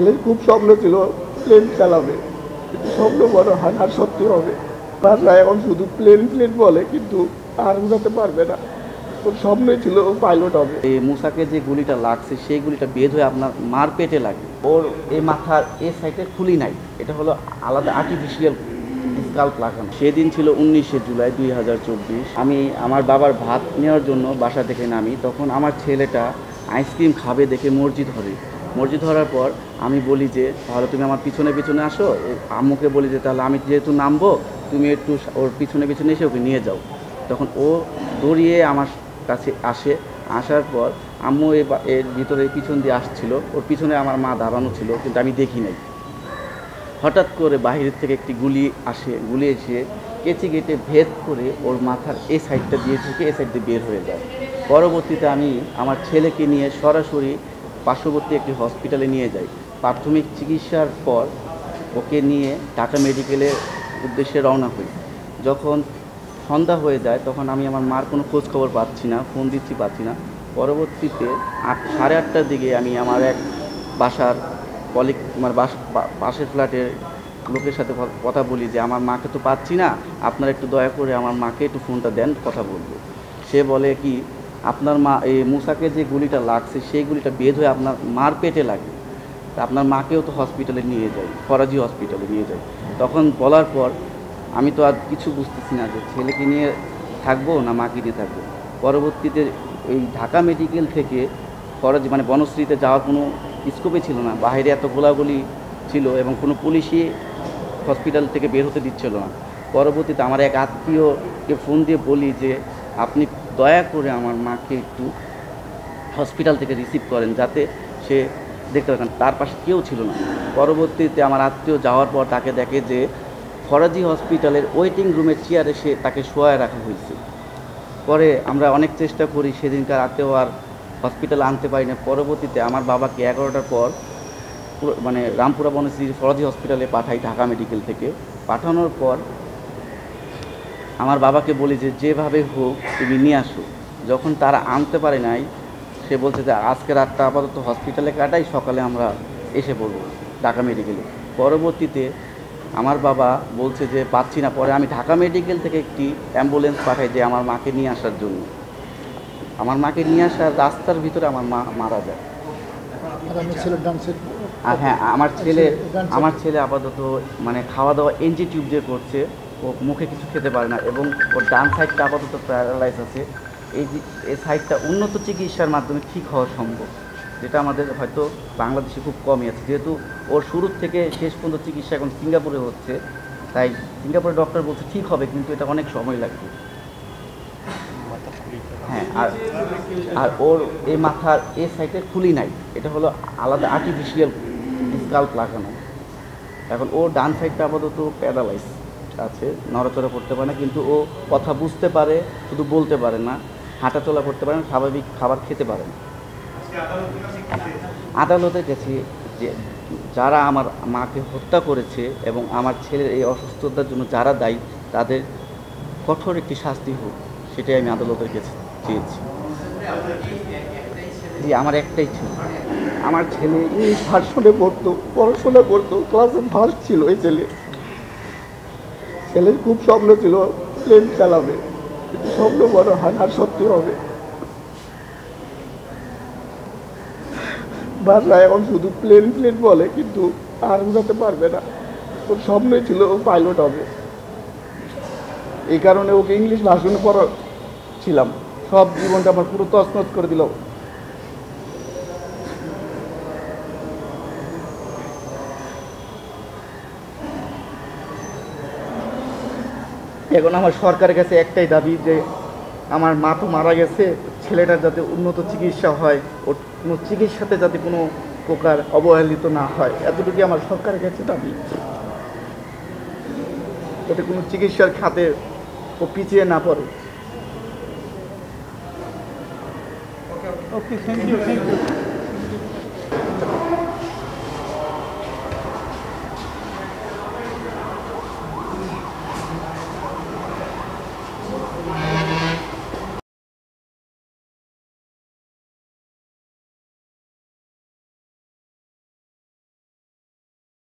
ছেলের খুব স্বপ্ন ছিল প্লেন চালাবে, কিন্তু স্বপ্ন বড় হয় আর সত্যি হবে। বাসা এখন শুধু প্লেন প্লেন বলে, কিন্তু আর উড়াতে পারবে না। ওর স্বপ্নই ছিল ও পাইলট হবে। এই মুসাকে যে গুলিটা লাগছে সেই গুলিটা বের হয়ে আপনার মার পেটে লাগে। ওর এই মাথার এই সাইডে খুলি নাই, এটা হলো আলাদা আর্টিফিশিয়াল স্কাল্প লাগানো। সেদিন ছিল 19শে জুলাই 2024। আমি আমার বাবার ভাত নেওয়ার জন্য বাসা থেকে নামি, তখন আমার ছেলেটা আইসক্রিম খাবে দেখে মসজিদ ধরার পর আমি বলি যে তাহলে তুমি আমার পিছনে পিছনে আসো। আম্মুকে বলি যে তাহলে আমি যেহেতু নামবো, তুমি একটু ওর পিছনে পিছনে এসে ওকে নিয়ে যাও। তখন ও দৌড়িয়ে আমার কাছে আসার পর আম্মু এর ভিতরে পিছন দিয়ে আসছিল, ওর পিছনে আমার মা দাঁড়ানো ছিল, কিন্তু আমি দেখি নাই। হঠাৎ করে বাহিরের থেকে একটি গুলি এসে কেচি কেটে ভেদ করে ওর মাথার এই সাইডটা দিয়ে ঢুকে এই সাইড দিয়ে বের হয়ে যায়। পরবর্তীতে আমি আমার ছেলেকে নিয়ে সরাসরি পার্শ্ববর্তী একটি হসপিটালে নিয়ে যাই। প্রাথমিক চিকিৎসার পর ওকে নিয়ে ঢাকা মেডিকেলের উদ্দেশ্যে রওনা হই। যখন সন্ধ্যা হয়ে যায় তখন আমি আমার মার কোনো খোঁজ খবর পাচ্ছি না, ফোন দিচ্ছি পাচ্ছি না। পরবর্তীতে 8:30টার দিকে আমি আমার এক বাসার কলিগ, আমার পাশের ফ্ল্যাটের লোকের সাথে কথা বলি যে আমার মাকে তো পাচ্ছি না, আপনারা একটু দয়া করে আমার মাকে একটু ফোনটা দেন, কথা বলবো। সে বলে কি, আপনার মা এই মুসাকে যে গুলিটা লাগছে সেই গুলিটা বের হয়ে আপনার মার পেটে লাগে, আপনার মাকেও তো হসপিটালে নিয়ে যাই, ফরাজি হসপিটালে নিয়ে যাই। তখন বলার পর আমি তো আর কিছু বুঝতেছি না যে ছেলেকে নিয়ে থাকবো না মাকে নিয়ে থাকবো। পরবর্তীতে এই ঢাকা মেডিকেল থেকে ফরাজি মানে বনশ্রীতে যাওয়ার কোনো স্কোপে ছিল না, বাইরে এত গোলাগুলি ছিল এবং কোনো পুলিশই হসপিটাল থেকে বের হতে দিচ্ছিল না। পরবর্তীতে আমার এক আত্মীয়কে ফোন দিয়ে বলি যে আপনি দয়া করে আমার মাকে একটু হসপিটাল থেকে রিসিভ করেন, যাতে সে দেখতে পারেন। তার পাশে কেউ ছিল না। পরবর্তীতে আমার আত্মীয় যাওয়ার পর তাকে দেখে যে ফরাজি হসপিটালের ওয়েটিং রুমের চেয়ারে তাকে শোয়ায় রাখা হয়েছে। পরে আমরা অনেক চেষ্টা করি, সেদিনকার রাতেও আর হসপিটালে আনতে পারি না। পরবর্তীতে আমার বাবাকে 11টার পর মানে রামপুরা বনশ্রীর ফরাজি হসপিটালে পাঠাই ঢাকা মেডিকেল থেকে। পাঠানোর পর আমার বাবাকে বলি যে যেভাবে হোক তুমি নিয়ে আসো। যখন তারা আনতে পারে নাই, সে বলছে যে আজকে রাতটা আপাতত হসপিটালে কাটাই, সকালে আমরা এসে পড়বো ঢাকা মেডিকেলে। পরবর্তীতে আমার বাবা বলছে যে পাচ্ছি না। পরে আমি ঢাকা মেডিকেল থেকে একটি অ্যাম্বুলেন্স পাঠাই যে আমার মাকে নিয়ে আসার জন্য। আমার মাকে নিয়ে আসার রাস্তার ভিতরে আমার মা মারা যায়। হ্যাঁ, আমার ছেলে আপাতত মানে খাওয়া দাওয়া এনজি টিউব দিয়ে করছে, ও মুখে কিছু খেতে পারে না এবং ওর ডান সাইডটা আপাতত প্যারালাইজ আছে। এই সাইডটা উন্নত চিকিৎসার মাধ্যমে ঠিক হওয়া সম্ভব, যেটা আমাদের হয়তো বাংলাদেশে খুব কমই আছে। যেহেতু ওর শুরুর থেকে শেষ পর্যন্ত চিকিৎসা এখন সিঙ্গাপুরে হচ্ছে, তাই সিঙ্গাপুরের ডক্টর বলছে ঠিক হবে, কিন্তু এটা অনেক সময় লাগবে। হ্যাঁ, আর ওর এই মাথার এই সাইডে খুলি নাই, এটা হলো আলাদা আর্টিফিশিয়াল স্কাল্প লাগানো। এখন ওর ডান সাইডটা আপাতত প্যারালাইজ আছে, নড়াচড়া করতে পারে না, কিন্তু ও কথা বুঝতে পারে, শুধু বলতে পারে না, হাঁটাচলা করতে পারে না, স্বাভাবিক খাবার খেতে পারে না। আদালতের কাছে যে যারা আমার মাকে হত্যা করেছে এবং আমার ছেলের এই অসুস্থতার জন্য যারা দায়ী, তাদের কঠোর একটি শাস্তি হোক, সেটাই আমি আদালতের কাছে চেয়েছি। জি, আমার একটাই ছিল। আমার ছেলে ইংলিশ ভার্সনে পড়তো, পড়াশোনা করতো, ক্লাসে ফার্স্ট ছিল। এই ছেলের খুব স্বপ্ন ছিল প্লেন চালাবে, কিন্তু স্বপ্ন বড় হয় আর সত্যি হবে। বাসা এখন শুধু প্লেন প্লেন বলে, কিন্তু আর উড়াতে পারবে না। ওর স্বপ্নই ছিল ও পাইলট হবে। এই কারণে ওকে ইংলিশ ভার্সনে পড়াচ্ছিলাম। সব জীবনটা আমার পুরো তছনছ করে দিল। এখন আমার সরকারের কাছে একটাই দাবি যে আমার মা তো মারা গেছে, ছেলেটার যাতে উন্নত চিকিৎসা হয়, ওর কোনো চিকিৎসাতে যাতে কোনো প্রকার অবহেলিত না হয়, এতটুকুই আমার সরকারের কাছে দাবি। যাতে কোনো চিকিৎসার খাতে ও পিছিয়ে না পড়ে। ওকে, থ্যাংক ইউ।